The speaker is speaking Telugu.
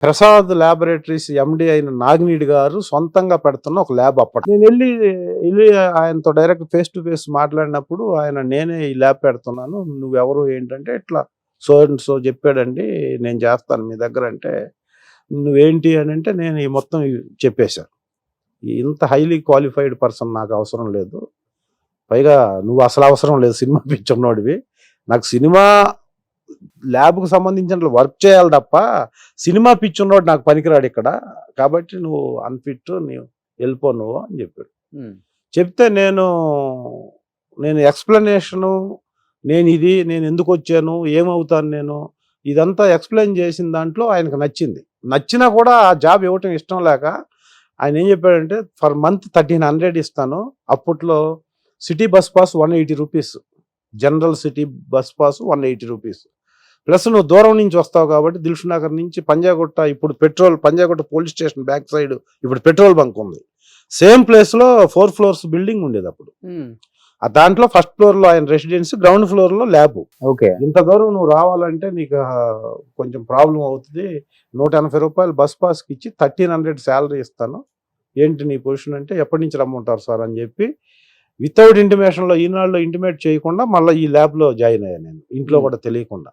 ప్రసాద్ ల్యాబొరేటరీస్ ఎండి అయిన నాగినీడి గారు సొంతంగా పెడుతున్న ఒక ల్యాబ్ అప్పటి. నేను వెళ్ళి ఆయనతో డైరెక్ట్ ఫేస్ టు ఫేస్ మాట్లాడినప్పుడు ఆయన నేనే ఈ ల్యాబ్ పెడుతున్నాను, నువ్వెవరు ఏంటంటే ఇట్లా సో అండ్ సో చెప్పాడండి, నేను చేస్తాను మీ దగ్గర అంటే, నువ్వేంటి అని అంటే నేను ఈ మొత్తం చెప్పేశాను. ఇంత హైలీ క్వాలిఫైడ్ పర్సన్ నాకు అవసరం లేదు, పైగా నువ్వు అసలు అవసరం లేదు, సినిమా పిచ్చున్నోడివి, నాకు సినిమా ల్యాబ్కు సంబంధించిన వర్క్ చేయాలి తప్ప సినిమా పిచ్చున్నోడు నాకు పనికిరాడు ఇక్కడ, కాబట్టి నువ్వు అన్ఫిట్, నువ్వు వెళ్ళిపో నువ్వు అని చెప్పాడు. చెప్తే నేను ఎక్స్ప్లెనేషను, నేను ఎందుకు వచ్చాను, ఏమవుతాను నేను, ఇదంతా ఎక్స్ప్లెయిన్ చేసిన దాంట్లో ఆయనకు నచ్చినా కూడా ఆ జాబ్ ఇవ్వటం ఇష్టం లేక ఆయన ఏం చెప్పాడంటే, ఫర్ మంత్ 1300 ఇస్తాను, అప్పట్లో city bus pass 180 rupees, general city bus pass 180 rupees, plus నువ్వు దూరం నుంచి వస్తావు కాబట్టి దిల్షుక్ నగర్ నుంచి పంజాగుట్ట, ఇప్పుడు Panjagutta police station back side ఇప్పుడు పెట్రోల్ బంక్ ఉంది, సేమ్ ప్లేస్లో 4 ఫ్లోర్స్ బిల్డింగ్ ఉండేది అప్పుడు. దాంట్లో ఫస్ట్ ఫ్లోర్లో ఆయన రెసిడెన్సీ, గ్రౌండ్ ఫ్లోర్లో ల్యాబ్. ఓకే, ఇంత దూరం నువ్వు రావాలంటే నీకు కొంచెం ప్రాబ్లం అవుతుంది, 180 రూపాయలు బస్ పాస్కి ఇచ్చి 1300 శాలరీ ఇస్తాను, ఏంటి నీ పొజిషన్ అంటే, ఎప్పటి నుంచి రమ్మంటారు సార్ అని చెప్పి వితౌట్ ఇంటిమేషన్లో, ఈనాడులో ఇంటిమేట్ చేయకుండా మళ్ళీ ఈ ల్యాబ్లో జాయిన్ అయ్యాను నేను, ఇంట్లో కూడా తెలియకుండా.